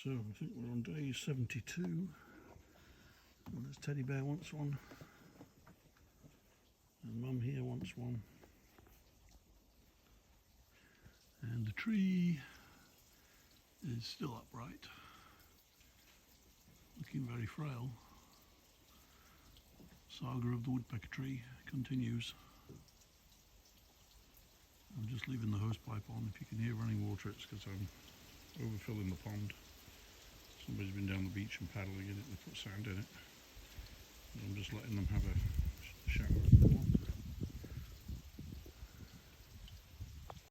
So I think we're on day 72, and this teddy bear wants one, and Mum here wants one, and the tree is still upright, looking very frail. Saga of the woodpecker tree continues. I'm just leaving the hose pipe on. If you can hear running water, it's because I'm overfilling the pond. Somebody's been down the beach and paddling in it and they put sand in it. And I'm just letting them have a shower.